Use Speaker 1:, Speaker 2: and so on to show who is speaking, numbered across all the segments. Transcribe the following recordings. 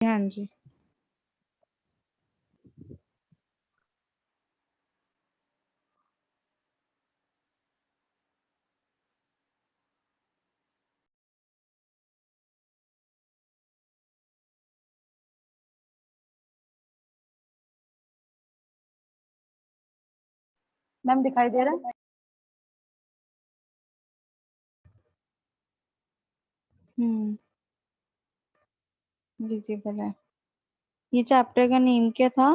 Speaker 1: हाँ जी।
Speaker 2: मैम दिखाई दे रहा है?
Speaker 1: विजिबल है। ये चैप्टर का नेम क्या था?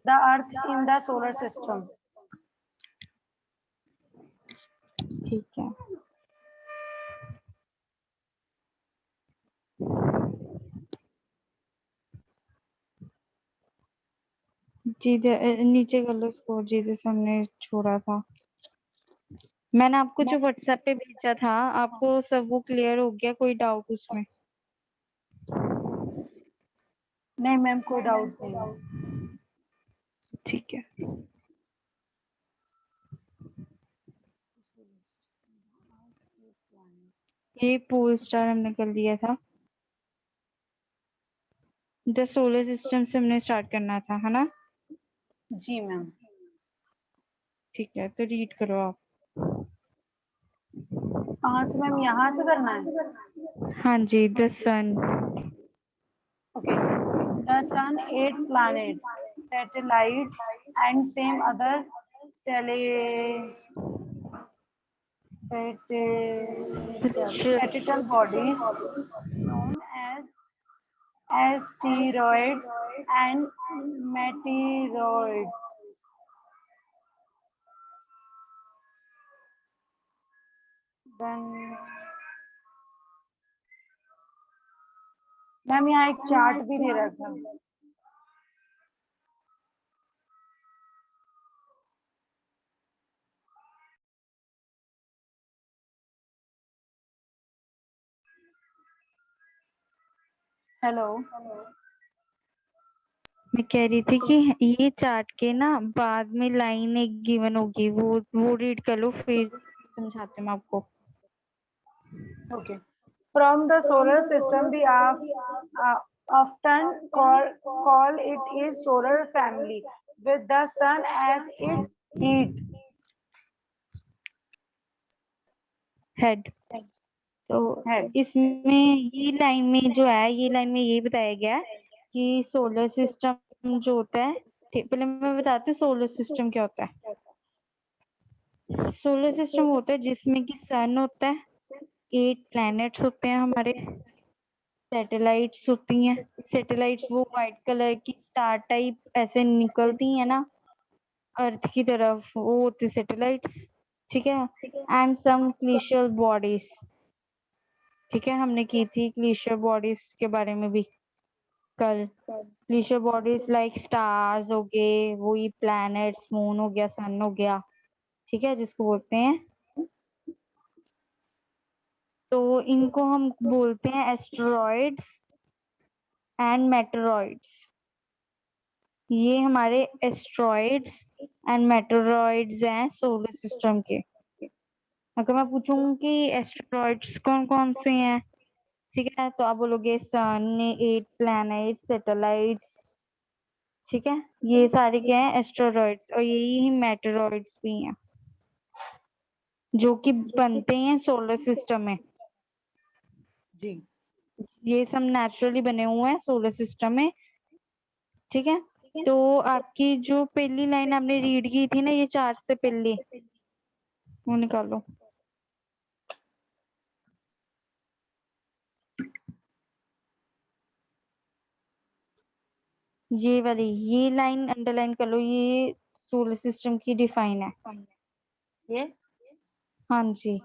Speaker 2: The earth in the solar system.
Speaker 1: ठीक है। नीचे कर लो इसको, जिधर से हमने छोड़ा था। मैंने आपको जो व्हाट्सएप पे भेजा था, आपको सब वो क्लियर हो गया? कोई डाउट उसमें?
Speaker 2: नहीं मैम, कोई डाउट नहीं है।
Speaker 1: ठीक है। ये पोल स्टार हमने कर लिया था। द सोलर सिस्टम से हमने स्टार्ट करना था, है ना?
Speaker 2: जी मैम।
Speaker 1: ठीक है, तो रीड करो आप।
Speaker 2: कहाँ से मैम? यहाँ से करना है?
Speaker 1: हाँ जी। The sun.
Speaker 2: Okay. The sun, 8 planets, satellites, and same other satellite bodies known as asteroids and meteoroids. Then ma'am यहाँ एक चार्ट भी दे रखा है। हेलो।
Speaker 1: मैं कह रही थी कि ये चार्ट के ना बाद में लाइन एक गिवन होगी, वो रीड कर लो, फिर समझाते हैं आपको।
Speaker 2: Okay. From the solar system, we often call it is solar family, with the sun as its heat
Speaker 1: head. तो
Speaker 2: head.
Speaker 1: इसमें ये लाइन में जो है, ये लाइन में ये बताया गया है कि सोलर सिस्टम जो होता है, ठीक, पहले मैं बताती हूँ सोलर सिस्टम क्या होता है। सोलर सिस्टम होता है जिसमें कि सन होता है, 8 प्लैनेट्स होते हैं हमारे, सैटेलाइट्स होती हैं। सैटेलाइट्स वो व्हाइट कलर की स्टार टाइप ऐसे निकलती हैं ना अर्थ की तरफ, वो होती सैटेलाइट्स। ठीक है। And some glacial bodies. ठीक है, हमने की थी ग्लेशियर बॉडीज के बारे में भी कल। ग्लेशियर बॉडीज लाइक स्टार्स हो गए, वही प्लैनेट्स, मून हो गया, सन हो गया, ठीक है, जिसको बोलते हैं। तो इनको हम बोलते हैं एस्टेरॉइड्स एंड मेटेरॉइड्स। ये हमारे एस्टेरॉइड्स एंड मेटेरॉइड्स हैं सोलर सिस्टम के। अगर मैं पूछूं कि एस्टेरॉइड्स कौन कौन से हैं, ठीक है, तो आप बोलोगे सन, 8 प्लैनेट्स, सैटेलाइट्स, ठीक है, ये सारे क्या हैं? एस्टेरॉइड्स। और यही मेटेरॉइड्स भी हैं जो कि बनते हैं सोलर सिस्टम में।
Speaker 2: जी।
Speaker 1: ये सब नेचुरली बने हुए हैं सोलर सिस्टम में, ठीक है। तो आपकी जो पहली लाइन आपने रीड की थी ना, ये 4 से पहले, वो निकालो। ये वाली, ये लाइन अंडरलाइन कर लो, ये सोलर सिस्टम की डिफाइन है।
Speaker 2: ये
Speaker 1: हाँ जी।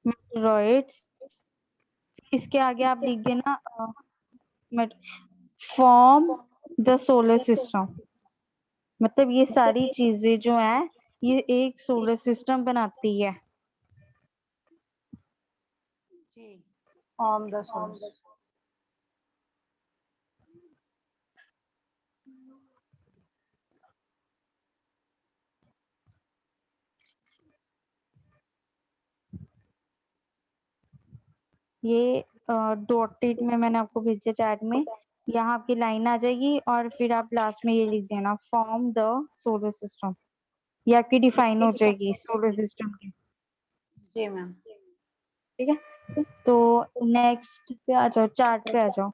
Speaker 1: मेटेरॉइड्स। इसके आगे आप लिख देना फॉर्म द सोलर सिस्टम। मतलब ये सारी चीजें जो हैं, ये एक सोलर सिस्टम बनाती है।
Speaker 2: जी, फॉर्म द सोलर।
Speaker 1: ये डॉटेड में मैंने आपको भेजा चैट में, यहाँ आपकी लाइन आ जाएगी और फिर आप लास्ट में ये लिख देना फॉर्म द सोलर सिस्टम, ये आपकी डिफाइन हो जाएगी सोलर सिस्टम की।
Speaker 2: जी मैम।
Speaker 1: ठीक है, तो नेक्स्ट पे आ जाओ, चार्ट पे आ जाओ।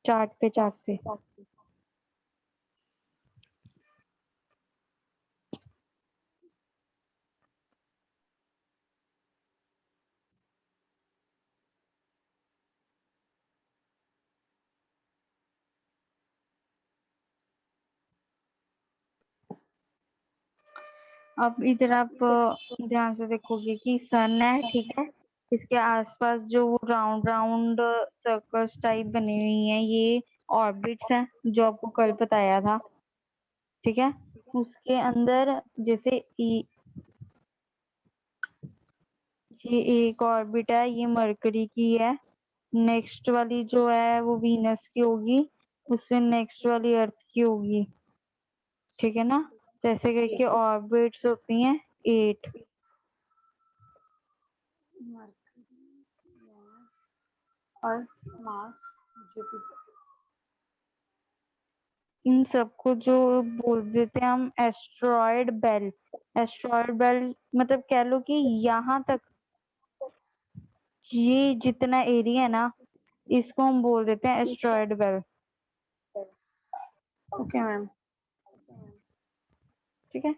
Speaker 1: चार्ट पे अब इधर आप ध्यान से देखोगे कि सन है, ठीक है, इसके आसपास जो वो राउंड राउंड सर्कल्स टाइप बनी हुई हैं, ये ऑर्बिट्स हैं जो आपको कल बताया था। ठीक है, उसके अंदर जैसे ये एक ऑर्बिट है, ये मरकरी की है, नेक्स्ट वाली जो है वो वीनस की होगी, उससे नेक्स्ट वाली अर्थ की होगी। ठीक है ना, जैसे करके ऑर्बिट्स होती हैं 8।
Speaker 2: अर्थ, मार्स, जुपिटर।
Speaker 1: इन सबको जो बोल देते हैं हम एस्ट्रॉयड बेल्ट। एस्ट्रॉयड बेल्ट मतलब कह लो कि यहाँ तक ये जितना एरिया है ना, इसको हम बोल देते हैं एस्ट्रॉयड बेल्ट।
Speaker 2: Okay ma'am.
Speaker 1: ठीक है,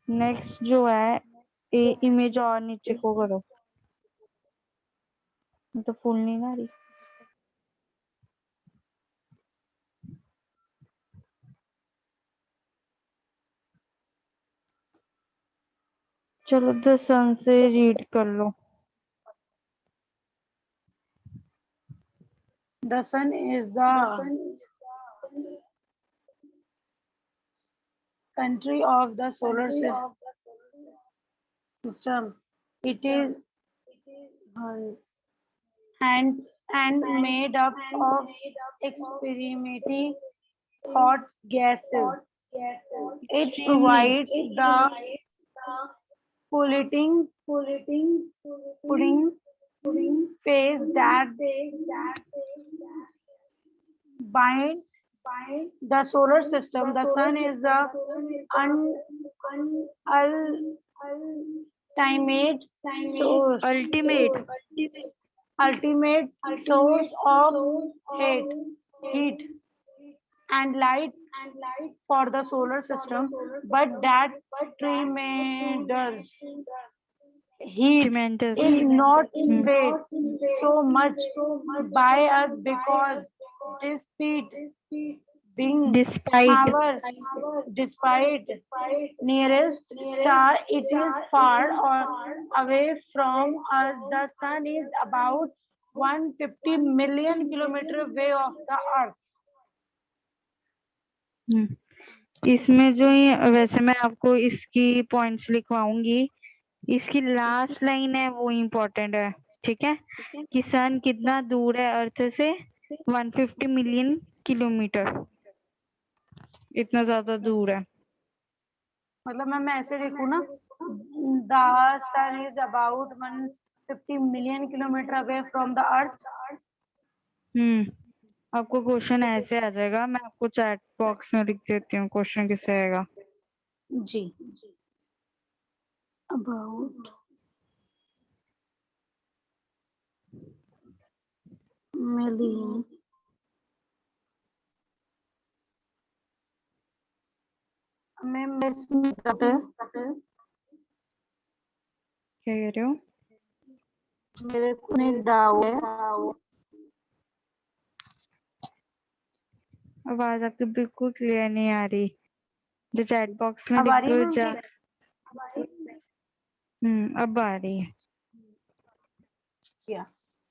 Speaker 1: नेक्स्ट जो है इमेज और नीचे को करो, तो फुल नहीं आ रही। चलो द सन से रीड कर लो।
Speaker 2: The sun is the country of the solar system. It is and made up of experimentally hot gases. It
Speaker 1: Extremely.
Speaker 2: provides the polluting pudding phase that binds the solar system. The sun is the ultimate source
Speaker 1: ultimate.
Speaker 2: ultimate source of heat and light for the solar system, but that tremendous heat
Speaker 1: tremendous.
Speaker 2: is not spread so much by us because despite being
Speaker 1: despite.
Speaker 2: our despite nearest star, it is far or away from us. The sun is about 150 million kilometer away of the earth.
Speaker 1: इसमें जो ये वैसे मैं आपको इसकी points लिखवाऊंगी, इसकी last line है वो इम्पोर्टेंट है। ठीक है, कि सन कितना दूर है अर्थ से, 150 मिलियन किलोमीटर, इतना ज्यादा दूर है।
Speaker 2: मतलब मैम मैं ऐसे लिखूँ ना, the sun is about 150 million kilometre away from the earth.
Speaker 1: आपको क्वेश्चन ऐसे आ जाएगा, मैं आपको चैट बॉक्स में लिख देती हूँ क्वेश्चन किससे आएगा।
Speaker 2: जी, अबाउट मिलियन मैम इसमें
Speaker 1: क्या कह रहे हो?
Speaker 2: मेरे को नहीं डाउट है।
Speaker 1: आवाज आपकी बिल्कुल क्लियर नहीं आ रही, जो चैट बॉक्स में
Speaker 2: अब
Speaker 1: लिख
Speaker 2: आ रही है
Speaker 1: दो
Speaker 2: मैम
Speaker 1: जा।
Speaker 2: ठीक?
Speaker 1: अब आ रही है।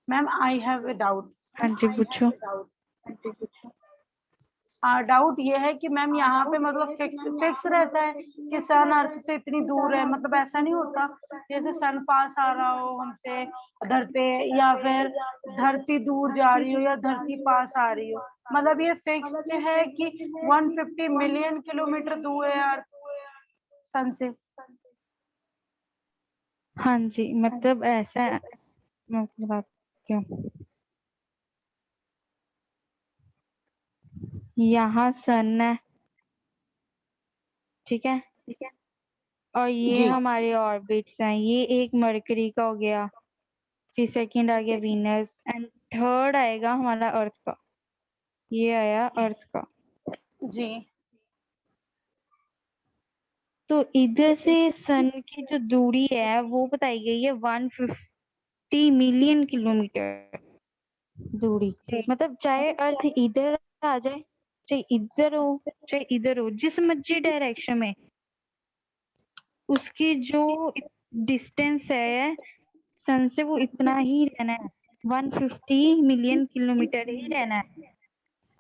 Speaker 2: Ma'am I have a doubt.
Speaker 1: हाँ जी, पूछो।
Speaker 2: डाउट ये है कि मैम यहाँ पे मतलब फिक्स रहता है कि सन अर्थ से इतनी दूर है, मतलब ऐसा नहीं होता जैसे सन पास आ रहा हो हमसे धरती पे, या फिर धरती दूर जा रही हो या धरती पास आ रही हो, मतलब ये फिक्स है कि 150 मिलियन किलोमीटर दूर है अर्थ सन से।
Speaker 1: हाँ जी, मतलब ऐसा मैं आपको बताती हूँ। यहाँ सन है, ठीक है, और ये
Speaker 2: जी
Speaker 1: हमारे ऑर्बिट्स हैं। ये एक मरकरी का हो गया, फिर सेकंड आ गया वीनस, एंड थर्ड आएगा हमारा अर्थ का। ये आया अर्थ का।
Speaker 2: जी
Speaker 1: तो इधर से सन की जो दूरी है वो बताई गई है 150 मिलियन किलोमीटर दूरी। मतलब चाहे अर्थ इधर आ जाए, चाहे इधर हो, चाहे इधर हो, जिस मर्जी डायरेक्शन में, उसकी जो डिस्टेंस है सन से वो इतना ही रहना है, 150 मिलियन किलोमीटर ही रहना है।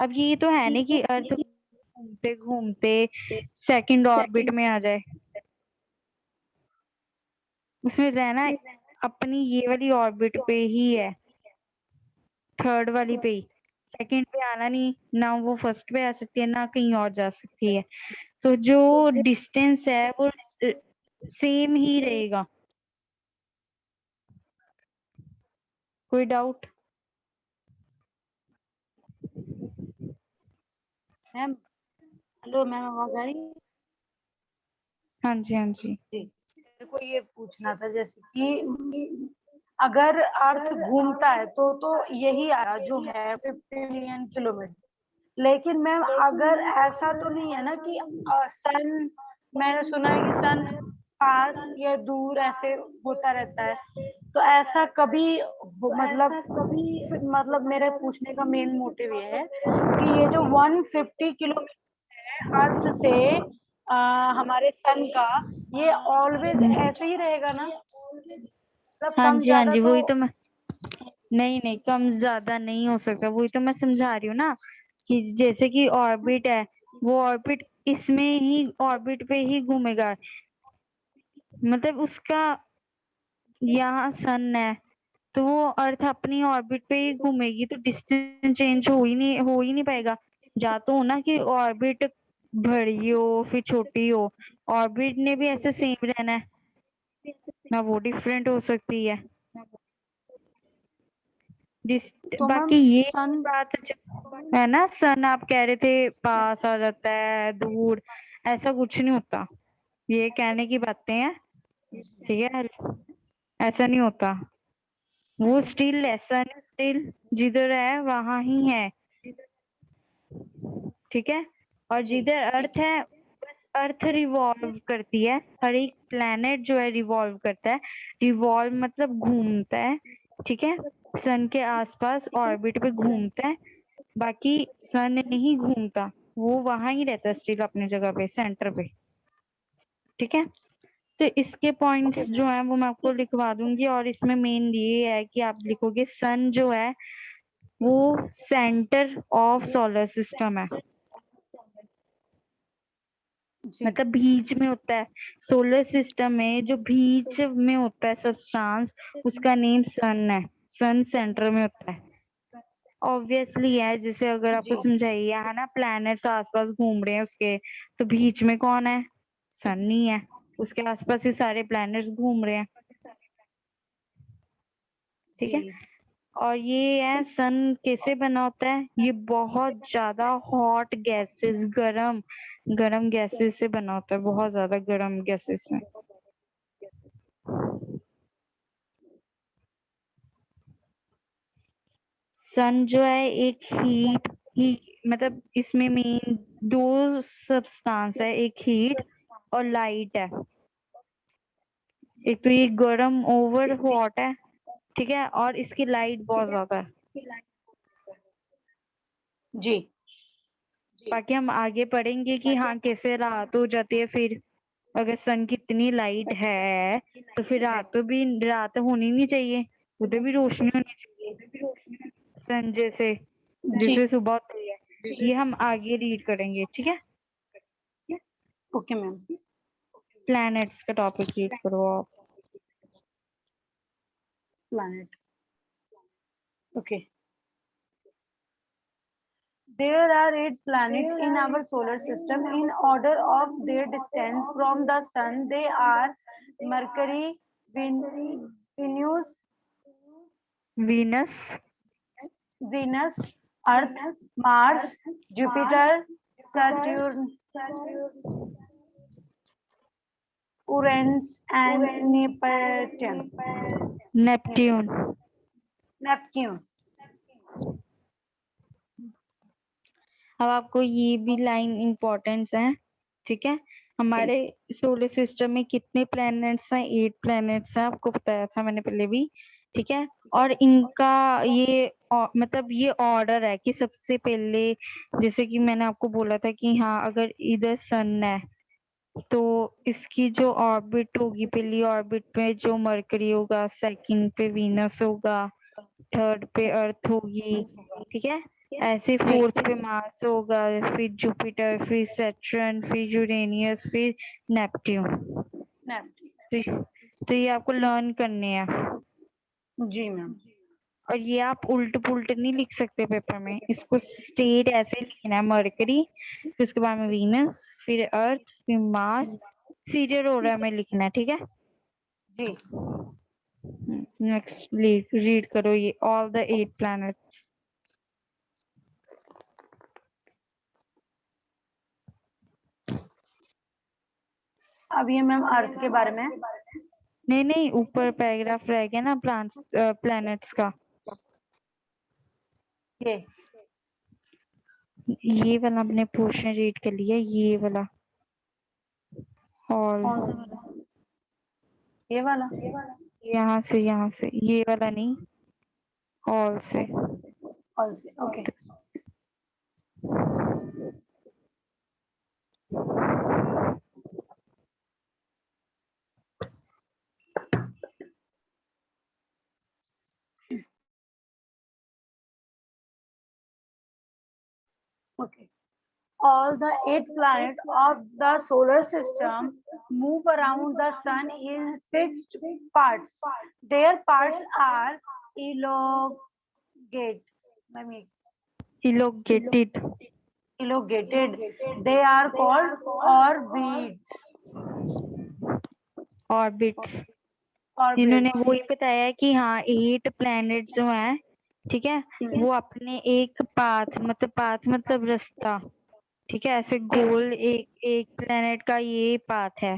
Speaker 1: अब ये तो है नहीं कि अर्थ घूमते घूमते सेकंड ऑर्बिट में आ जाए। उसमें रहना अपनी ये वाली ऑर्बिट पे ही है, थर्ड वाली पे ही। सेकंड पे आना नहीं, ना वो फर्स्ट पे आ सकती है ना कहीं और जा सकती है। तो जो डिस्टेंस है वो सेम ही रहेगा। कोई डाउट?
Speaker 2: मैम, हेलो मैम, आवाज आ रही है?
Speaker 1: हाँ जी, हाँ जी।
Speaker 2: जी, मेरे को ये पूछना था जैसे कि अगर अर्थ घूमता है तो यही आ रहा जो है 50 मिलियन किलोमीटर, लेकिन मैम अगर ऐसा तो नहीं है ना कि सन, मैंने सुना है कि सन पास या दूर ऐसे होता रहता है, तो ऐसा कभी मतलब मेरे पूछने का मेन मोटिव ये है कि ये जो 150 किलोमीटर है अर्थ से हमारे सन का, ये ऑलवेज ऐसे ही रहेगा ना, मतलब
Speaker 1: हाँ
Speaker 2: कम
Speaker 1: जी, हाँ
Speaker 2: ज्यादा
Speaker 1: जी,
Speaker 2: तो।
Speaker 1: वही तो मैं, नहीं नहीं, कम ज्यादा नहीं हो सकता। वही तो मैं समझा रही हूँ ना कि जैसे कि ऑर्बिट है, वो ऑर्बिट इसमें ही ऑर्बिट पे ही घूमेगा। मतलब उसका यहाँ सन है तो वो अर्थ अपनी ऑर्बिट पे ही घूमेगी, तो डिस्टेंस चेंज हो ही नहीं पाएगा। या तो हो ना कि ऑर्बिट बड़ी हो फिर छोटी हो, ऑर्बिट ने भी ऐसे सेम रहना है ना, वो डिफरेंट हो सकती है।
Speaker 2: तो
Speaker 1: बाकी
Speaker 2: मैम
Speaker 1: ये
Speaker 2: सन,
Speaker 1: बात जो है ना, सन आप कह रहे थे पास आ जाता है दूर, ऐसा कुछ नहीं होता। ये कहने की बातें हैं, ठीक है, ऐसा नहीं होता। वो स्टिल है, सन स्टिल जिधर है वहां ही है, ठीक है। और
Speaker 2: जी
Speaker 1: जिधर अर्थ है, बस अर्थ रिवॉल्व करती है। हर एक प्लेनेट जो है रिवॉल्व करता है। रिवॉल्व मतलब घूमता है, ठीक है, सन के आसपास ऑर्बिट पे घूमता है। बाकी सन नहीं घूमता, वो वहां ही रहता है स्टिल अपनी जगह पे, सेंटर पे, ठीक है। तो इसके
Speaker 2: ओके
Speaker 1: पॉइंट्स
Speaker 2: मैम।
Speaker 1: जो है वो मैं आपको लिखवा दूंगी, और इसमें मेन ये है कि आप लिखोगे सन जो है वो सेंटर ऑफ सोलर सिस्टम है।
Speaker 2: जी
Speaker 1: मतलब बीच में होता है सोलर सिस्टम में, जो बीच में होता है सब्सटेंस, उसका नेम सन है। सन सेंटर में होता है। ऑब्वियसली है, जैसे अगर आपको
Speaker 2: जी
Speaker 1: समझाइए है ना, प्लैनेट्स आसपास घूम रहे हैं उसके, तो बीच में कौन है? सन ही है। उसके आसपास ही सारे प्लैनेट्स घूम रहे हैं, ठीक है।
Speaker 2: जी
Speaker 1: और ये है सन कैसे बना होता है, ये बहुत ज्यादा हॉट गैसेस, गरम गरम गैसेस से बना होता है, बहुत ज्यादा गरम गैसेस में। सन जो है एक हीट ही, मतलब इसमें मेन दो सब्सटेंस है, एक हीट और लाइट है। एक तो ये गरम ओवर हॉट है, ठीक है, और इसकी लाइट बहुत ज्यादा है।
Speaker 2: जी
Speaker 1: बाकी हम आगे पढ़ेंगे कि हाँ कैसे रात हो जाती है फिर। अगर सन की इतनी लाइट है तो फिर रात तो भी रात होनी नहीं चाहिए, उधर भी रोशनी होनी चाहिए सन जैसे,
Speaker 2: जी
Speaker 1: जैसे सुबह होती है। ये हम आगे रीड करेंगे, ठीक है।
Speaker 2: Okay ma'am.
Speaker 1: प्लैनेट्स का टॉपिक रीड करो आप।
Speaker 2: Planet. Okay. There are 8 planets in our solar system in order of their distance from the sun. They are Mercury, Venus,
Speaker 1: Venus,
Speaker 2: Venus, Earth, Mars, Jupiter, Saturn, Uranus, and Neptune.
Speaker 1: Neptune।
Speaker 2: Neptune.
Speaker 1: अब आपको ये भी line importance है, ठीक है। हमारे solar system में कितने प्लैनेट्स हैं? 8 प्लैनेट्स हैं, आपको बताया था मैंने पहले भी, ठीक है। और इनका ये मतलब ये ऑर्डर है कि सबसे पहले, जैसे कि मैंने आपको बोला था कि हाँ, अगर इधर सन है तो इसकी जो ऑर्बिट होगी, पहली ऑर्बिट पे जो मरकरी होगा, सेकंड पे वीनस होगा, थर्ड पे अर्थ होगी, ठीक है। ऐसे फोर्थ पे मार्स होगा, फिर जुपिटर, फिर सैटर्न, फिर यूरेनियस, फिर नेपट्यून। तो ये आपको लर्न करने हैं।
Speaker 2: जी मैम।
Speaker 1: और ये आप उल्ट पुल्ट नहीं लिख सकते पेपर में, इसको स्टेट ऐसे लिखना है, मरकरी, फिर उसके बाद में वीनस, फिर अर्थ, फिर मार्स, सीरियल ऑर्डर में लिखना है, ठीक है।
Speaker 2: जी।
Speaker 1: नेक्स्ट रीड करो ये ऑल द 8 प्लैनेट्स।
Speaker 2: अब ये मैम अर्थ के बारे में।
Speaker 1: नहीं, ऊपर पैराग्राफ रह गया ना प्लैनेट्स का। ये वाला हमने पोर्शन रीड कर लिया, ये वाला ऑल।
Speaker 2: ये वाला
Speaker 1: यहाँ से ये वाला नहीं, ऑल से।
Speaker 2: Okay. Okay. All the 8 planets of the solar system move around the sun in fixed parts. Their parts are elongate. I mean,
Speaker 1: Elongated।
Speaker 2: elongated. They are called orbits.
Speaker 1: Orbits. इन्होंने वही बताया कि हाँ 8 प्लैनेट जो हैं, ठीक है, वो अपने एक पाथ मतलब रास्ता, ठीक है, ऐसे गोल एक प्लैनेट का ये पाथ है,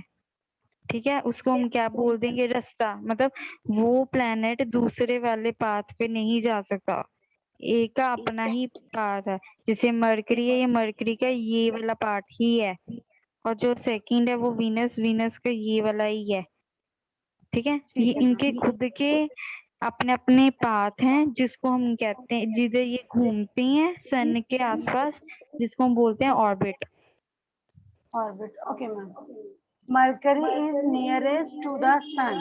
Speaker 1: ठीक है, उसको हम क्या बोल देंगे? रास्ता। मतलब वो प्लैनेट दूसरे वाले पाथ पे नहीं जा सकता, एक का अपना ही पाथ है। जैसे मरकरी है, ये मरकरी का ये वाला पार्ट ही है, और जो सेकंड है वो वीनस का ये वाला ही है, ठीक है। ये इनके खुद के अपने अपने पाथ हैं, जिसको हम कहते हैं, जिधर ये घूमते हैं सन के आसपास, जिसको हम बोलते हैं orbit.
Speaker 2: Orbit. Okay, ma'am. Mercury is nearest to the sun.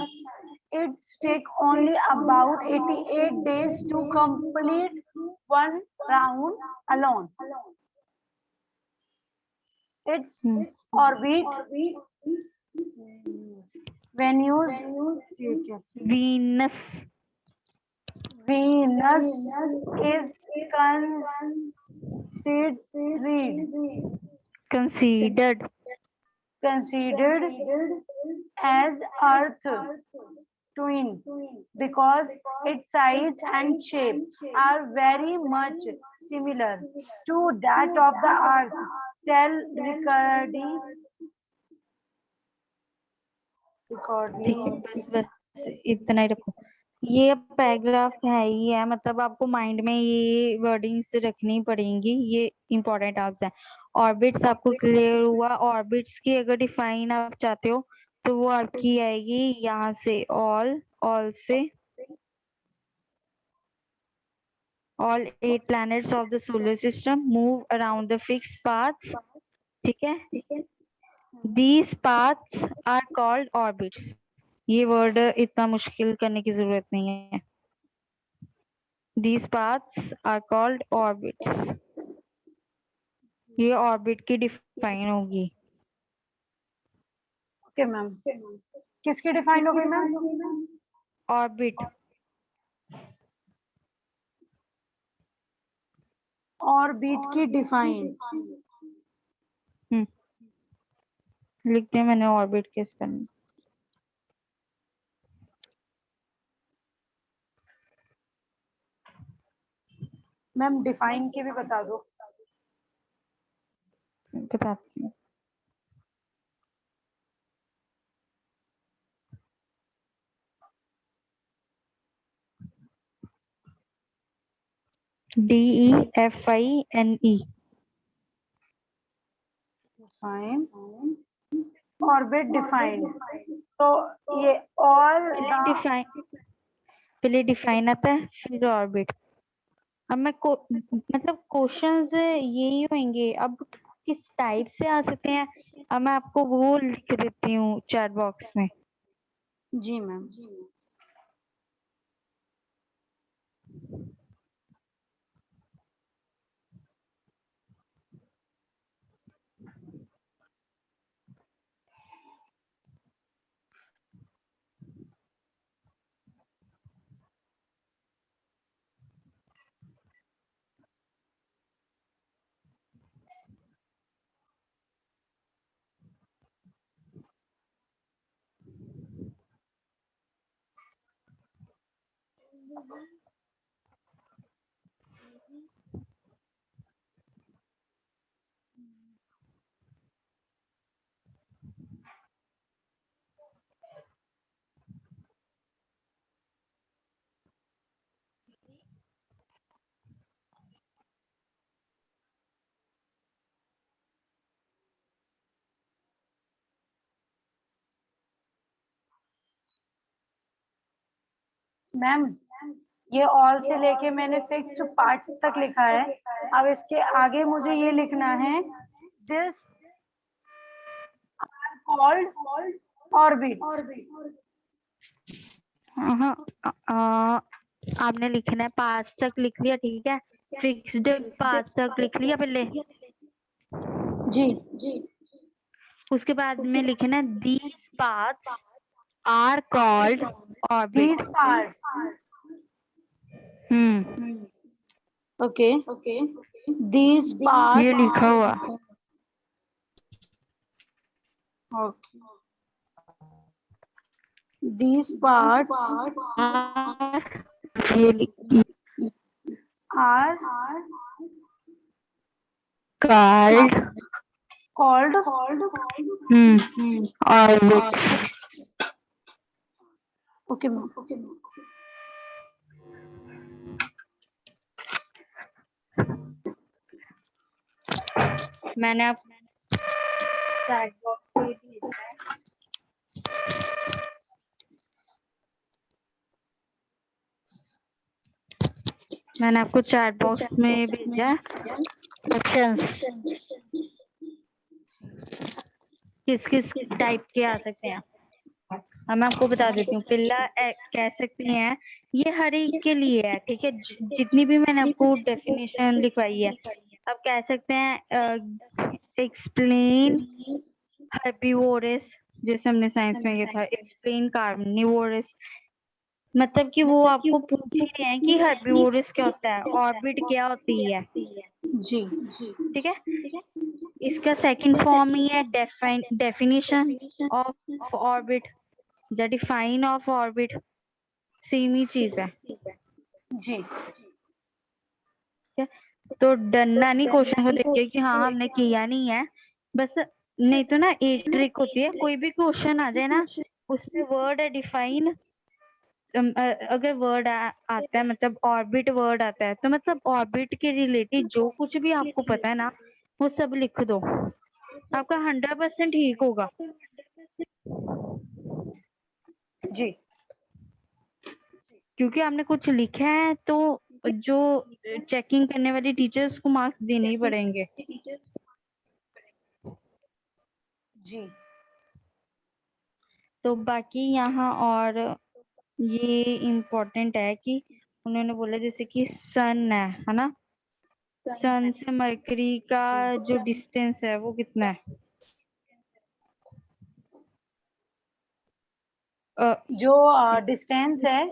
Speaker 2: It takes only about 88 days to complete one round alone. Its orbit Venus
Speaker 1: Venus
Speaker 2: Venus is
Speaker 1: considered
Speaker 2: considered as Earth twin because its size and shape are very much similar to that of the Earth. Tell
Speaker 1: ठीक है, बस इतना ही रखो। ये paragraph है ही है, मतलब आपको माइंड में ये वर्डिंग्स रखनी पड़ेंगी, ये इम्पोर्टेंट टर्म्स हैं। ऑर्बिट्स आपको क्लियर हुआ? ऑर्बिट्स की अगर डिफाइन आप चाहते हो तो वो आपकी आएगी यहाँ से, ऑल से, all 8 planets of the solar system move around the fixed paths, ठीक है। These paths are called orbits। ये वर्ड इतना मुश्किल करने की जरूरत नहीं है। These paths are called orbits। ये ऑर्बिट की डिफाइन होगी।
Speaker 2: ओके मैम, किसकी डिफाइन हो गई मैम?
Speaker 1: ऑर्बिट।
Speaker 2: ऑर्बिट की डिफाइन।
Speaker 1: लिखते हैं मैंने ऑर्बिट के स्पेलिंग।
Speaker 2: मैम डिफाइन के भी बता दो।
Speaker 1: बताती हूँ। DEFINE।
Speaker 2: Define, orbit define. तो ये ऑल द
Speaker 1: पहले डिफाइन आता है फिर ऑर्बिट। अब मतलब क्वेश्चंस यही होंगे। अब किस टाइप से आ सकते हैं, अब मैं आपको वो लिख देती हूँ चैट बॉक्स में।
Speaker 2: जी मैम। मैम ये ऑल से लेके मैंने फिक्स्ड पार्ट्स तक लिखा है। अब इसके आगे मुझे ये लिखना है, दिस आर कॉल्ड ऑर्बिट।
Speaker 1: हाँ। आपने लिखना है पास तक लिख लिया, ठीक है। फिक्स्ड पास तक लिख लिया पहले।
Speaker 2: जी।
Speaker 1: उसके बाद में लिखना है these paths are called
Speaker 2: these
Speaker 1: orbit.
Speaker 2: Part.
Speaker 1: हम्म।
Speaker 2: ओके, दीज
Speaker 1: ये
Speaker 2: पार्ट्स।
Speaker 1: लिखा हुआ।
Speaker 2: ओके, these parts
Speaker 1: ये लिखी
Speaker 2: are
Speaker 1: called
Speaker 2: called
Speaker 1: orbits.
Speaker 2: Okay.
Speaker 1: मैंने आप चैट बॉक्स पे भेजा है। मैंने आपको चैट बॉक्स में भेजा ऑप्शंस किस किस टाइप के आ सकते हैं। अब मैं आपको बता देती हूँ। पिल्ला कह सकती हैं, ये हर एक के लिए है, ठीक है। जितनी भी मैंने आपको डेफिनेशन लिखवाई है। अब कह सकते हैं एक्सप्लेन हर्बीवोरस, जैसे हमने साइंस में किया था। एक्सप्लेन कार्निवोरस, मतलब कि वो आपको पूछ ही रहे हैं कि हर्बीवोरस क्या होता है, ऑर्बिट क्या होती है,
Speaker 2: जी।
Speaker 1: ठीक है। इसका सेकंड फॉर्म ही है डेफिनेशन ऑफ ऑर्बिट या डिफाइन ऑफ ऑर्बिट, सेम ही चीज है।
Speaker 2: जी।
Speaker 1: तो डरना नहीं क्वेश्चन को देख के कि हाँ हमने किया नहीं है बस। नहीं तो ना एक ट्रिक होती है, कोई भी क्वेश्चन आ जाए ना उसमें वर्ड है डिफाइन। अगर वर्ड आता है, मतलब ऑर्बिट वर्ड आता है, तो मतलब ऑर्बिट के रिलेटेड जो कुछ भी आपको पता है ना वो सब लिख दो, आपका 100% ठीक होगा।
Speaker 2: जी।
Speaker 1: क्योंकि आपने कुछ लिखा है तो जो चेकिंग करने वाली टीचर्स को मार्क्स देने ही पड़ेंगे।
Speaker 2: जी।
Speaker 1: तो बाकी यहाँ और ये इम्पोर्टेंट है कि उन्होंने बोला जैसे कि सन है ना। सन से मरकरी का जो डिस्टेंस है वो कितना है?
Speaker 2: जो डिस्टेंस है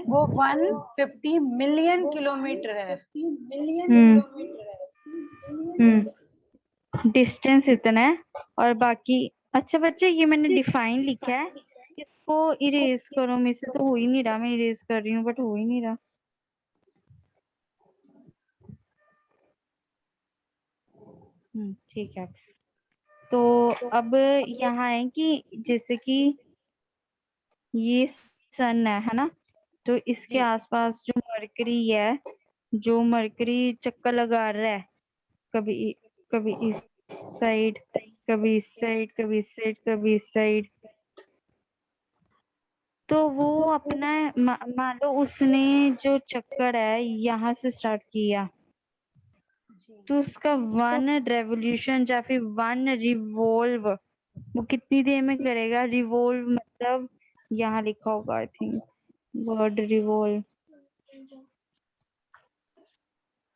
Speaker 2: वो 150 मिलियन किलोमीटर है।
Speaker 1: डिस्टेंस इतना है और बाकी। अच्छा बच्चे, ये मैंने डिफाइन लिखा है, इसको इरेज करो। मेरे से तो हो ही नहीं रहा, मैं इरेज कर रही हूँ बट हो ही नहीं रहा। ठीक है। तो अब यहाँ है कि जैसे कि ये सन है ना, तो इसके
Speaker 2: जी
Speaker 1: आसपास जो मरकरी है, जो मरकरी चक्कर लगा रहा है, कभी कभी इस साइड, कभी इस साइड, कभी इस साइड, कभी इस साइड, तो वो अपना मान लो उसने जो चक्कर है यहाँ से स्टार्ट किया, तो उसका वन रेवोल्यूशन या फिर वन रिवॉल्व वो कितनी देर में करेगा? रिवॉल्व मतलब यहाँ लिखा होगा आई थिंक, वर्ड रिवॉल्व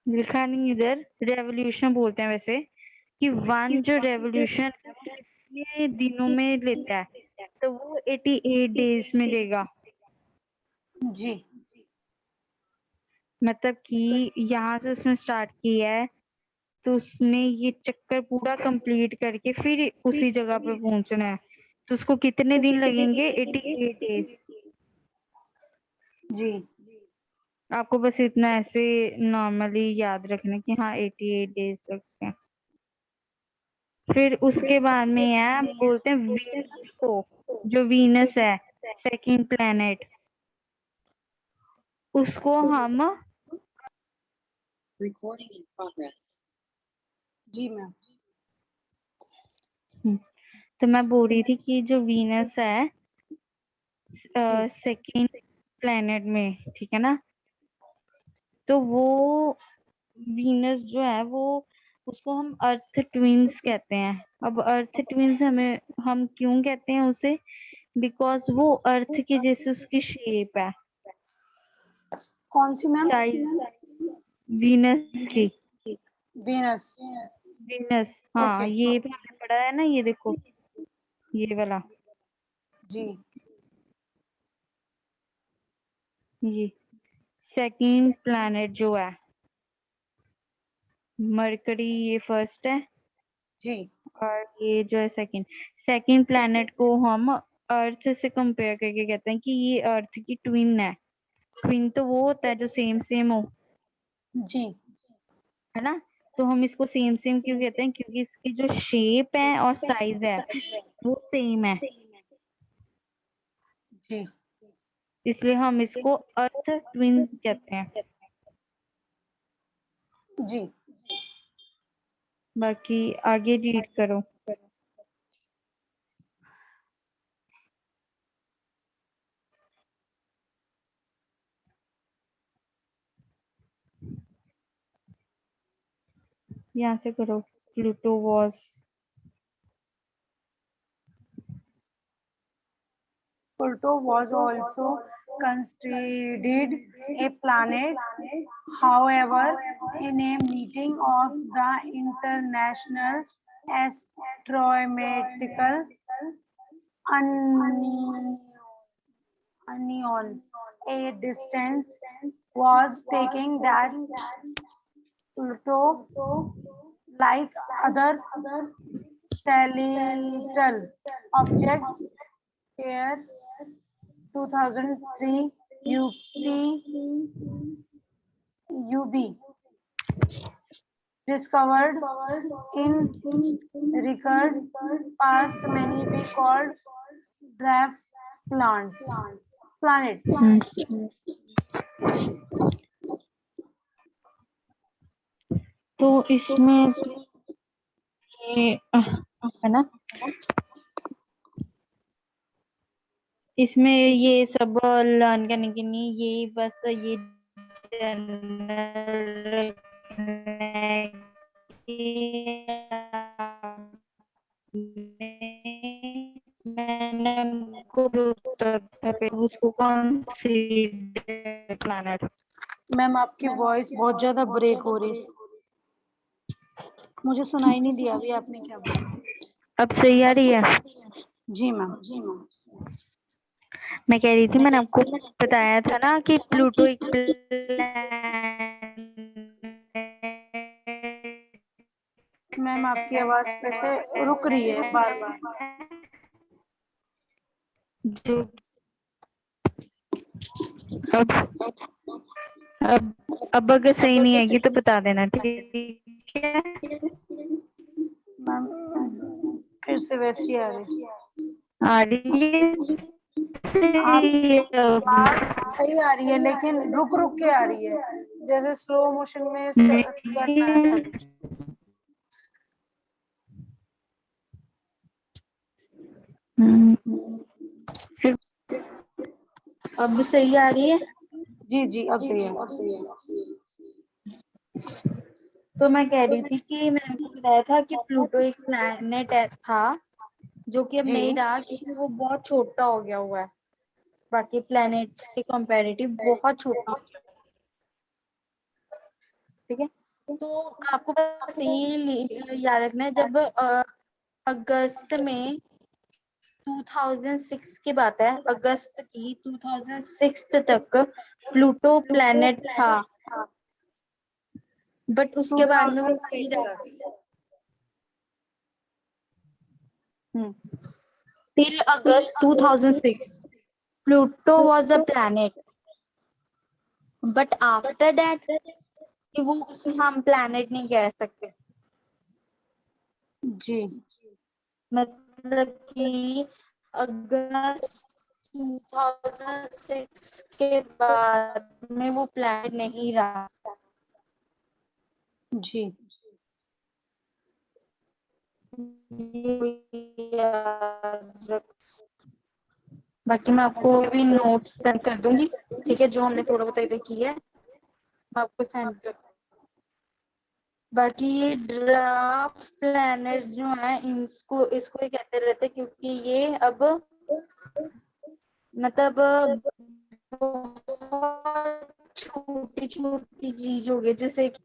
Speaker 1: लिखा नहीं इधर, रेवोल्यूशन बोलते हैं वैसे, कि वन जो रेवोल्यूशन कितने दिनों में लेता है, तो वो 88 डेज में लेगा।
Speaker 2: जी
Speaker 1: मतलब कि यहाँ से उसने स्टार्ट किया है, तो उसने ये चक्कर पूरा कंप्लीट करके फिर उसी जगह पे पहुंचना है, तो उसको कितने दिन लगेंगे? 88 डेज।
Speaker 2: जी
Speaker 1: आपको बस इतना ऐसे नॉर्मली याद रखना कि हाँ 88 डेज लगते हैं। फिर उसके बाद में है बोलते हैं वीनस को, जो वीनस है सेकंड प्लेनेट, उसको हम
Speaker 2: जी मैम।
Speaker 1: तो मैं बोल रही थी कि जो वीनस है सेकंड प्लेनेट में, ठीक है ना, तो वो वीनस जो है वो, उसको हम अर्थ ट्विंस कहते हैं। अब अर्थ ट्विंस हम क्यों कहते हैं उसे? बिकॉज वो अर्थ के जैसे उसकी शेप है,
Speaker 2: कौन सी मैम?
Speaker 1: साइज वीनस की।
Speaker 2: वीनस।
Speaker 1: Venus,
Speaker 2: okay.
Speaker 1: हाँ, ये भी हमने पढ़ा है ना, ये देखो ये वाला,
Speaker 2: जी
Speaker 1: ये सेकंड प्लैनेट जो है, मरकरी ये फर्स्ट है
Speaker 2: जी
Speaker 1: और ये जो है सेकंड। सेकंड प्लैनेट को हम अर्थ से कंपेयर करके कहते हैं कि ये अर्थ की ट्विन है। ट्विन तो वो होता है जो सेम सेम हो,
Speaker 2: जी
Speaker 1: है ना। तो हम इसको सेम सेम क्यों कहते हैं? क्योंकि इसकी जो शेप है और साइज है वो सेम है,
Speaker 2: जी
Speaker 1: इसलिए हम इसको अर्थ ट्विन कहते हैं।
Speaker 2: जी
Speaker 1: बाकी आगे रीड करो। यहाँ से करो। Pluto was
Speaker 2: Pluto was also considered a planet. However, in a meeting of the International Astronomical Union, a distance was taken that Pluto, like other celestial objects, shares 2003 UB discovered in record past many be called dwarf planets.
Speaker 1: तो इसमें ये है ना, इसमें ये सब learn करने के लिए ये बस ये जनरल रखना है कि मैंने आपको उसको कंसीडर प्लैनेट
Speaker 2: मैम आपकी वॉइस बहुत ज्यादा ब्रेक हो रही है, मुझे सुनाई नहीं दिया अभी आपने क्या बोला।
Speaker 1: अब सही आ रही है?
Speaker 2: जी मैम।
Speaker 1: मैं कह रही थी, मैंने आपको बताया था ना कि प्लूटो एक प्लैनेट
Speaker 2: मैम आपकी आवाज फिर से रुक रही है बार बार।
Speaker 1: जो अब अब अगर सही नहीं आएगी तो बता देना, ठीक है?
Speaker 2: मैम फिर से वैसी आ रही।
Speaker 1: आ रही है
Speaker 2: आप
Speaker 1: सही
Speaker 2: बात
Speaker 1: अब?
Speaker 2: सही आ रही है लेकिन रुक रुक के आ रही है, जैसे स्लो मोशन में करना है
Speaker 1: नहीं,
Speaker 2: सब।
Speaker 1: फिर अब सही आ रही है?
Speaker 2: जी जी अब सही है।
Speaker 1: तो मैं कह रही थी कि मैंने आपको बताया था कि प्लूटो एक प्लैनेट था जो कि अब
Speaker 2: जी
Speaker 1: नहीं रहा, क्योंकि वो बहुत छोटा हो गया हुआ है, बाकी प्लैनेट के कंपैरेटिव बहुत छोटा हो गया। ठीक है, तो आपको बस ये याद रखना है, जब अगस्त में 2006 की बात है, अगस्त की 2006 तक प्लूटो प्लैनेट था, बट उसके बाद में वो नहीं
Speaker 2: 2006
Speaker 1: रहा।
Speaker 2: तक।
Speaker 1: Till August 2006, Pluto was a planet, but after that, कि वो उसे हम planet नहीं कह सकते।
Speaker 2: जी
Speaker 1: मतलब कि अगस्त 2006 के बाद में वो planet नहीं रहा।
Speaker 2: जी
Speaker 1: ये याद रख। बाकी मैं आपको भी नोट्स सेंड कर दूंगी, ठीक है? जो हमने थोड़ा बहुत इधर किया है मैं आपको सेंड कर। बाकी ये ड्राफ्ट प्लानर जो है, इसको ही कहते रहते हैं, क्योंकि ये अब मतलब बहुत छोटी छोटी चीज हो गई, जैसे कि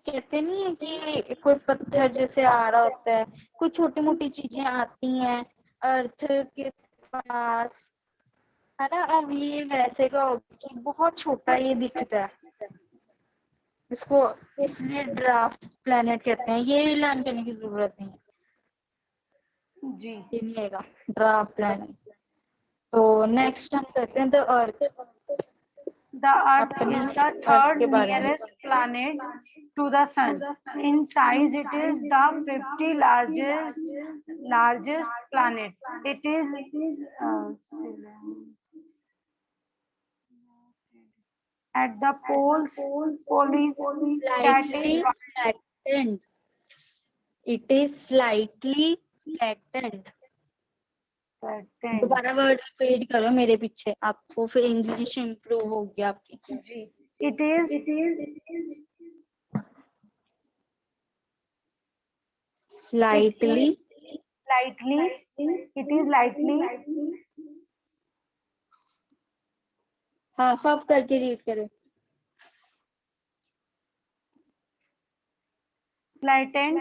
Speaker 1: कहते नहीं है कि कोई पत्थर जैसे आ रहा होता है, कुछ छोटी मोटी चीजें आती हैं अर्थ के पास, है ना? अब ये वैसे का हो गया कि बहुत छोटा ये दिखता है, इसको इसलिए ड्राफ्ट प्लेनेट कहते हैं। ये लर्न करने की जरूरत नहीं है,
Speaker 2: जी।
Speaker 1: ये नहीं आएगा ड्राफ्ट प्लेनेट। तो नेक्स्ट हम करते हैं द अर्थ।
Speaker 2: The Earth
Speaker 1: अपने
Speaker 2: is the
Speaker 1: अर्थ
Speaker 2: third
Speaker 1: के बारे में।
Speaker 2: nearest planet to the Sun. In size, it is the 50 largest planet. It is at the poles that is
Speaker 1: Slightly flattened. It is slightly flattened.
Speaker 2: flattened.
Speaker 1: दोबारा word repeat करो मेरे पीछे, आपको फिर English improve होगी आपकी।
Speaker 2: जी it is
Speaker 1: Slightly,
Speaker 2: lightly
Speaker 1: half half करके read करो।
Speaker 2: flattened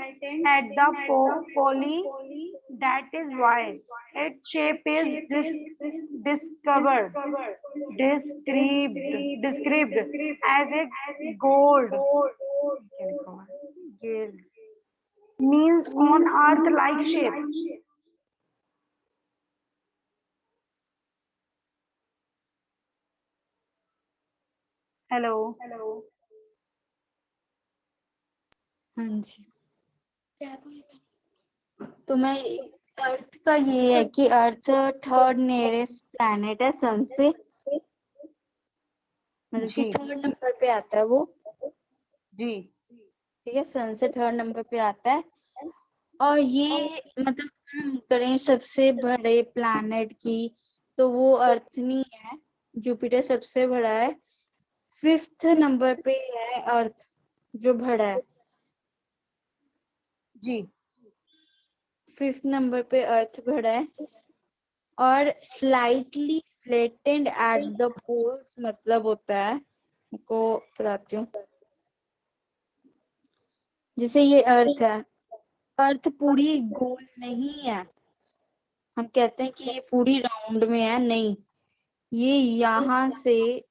Speaker 2: at the pole. That is why its shape is discovered described as a gold Gale. Means on earth like shape. Hello.
Speaker 1: हाँ जी, तो मैं अर्थ का ये है कि अर्थ थर्ड नियरेस्ट प्लैनेट है सन से, मतलब कि
Speaker 2: जी
Speaker 1: थर्ड नंबर पे आता है वो।
Speaker 2: जी
Speaker 1: ठीक है, सन से थर्ड नंबर पे आता है। और ये मतलब हम करें सबसे बड़े प्लैनेट की, तो वो अर्थ नहीं है, जुपिटर सबसे बड़ा है। फिफ्थ नंबर पे है अर्थ जो बड़ा है,
Speaker 2: जी
Speaker 1: फिफ्थ नंबर पे अर्थ बड़ा है। और slightly flattened at the poles मतलब होता है को बताती हूँ। जैसे ये अर्थ है, अर्थ पूरी गोल नहीं है। हम कहते हैं कि ये पूरी राउंड में है, नहीं, ये यहाँ से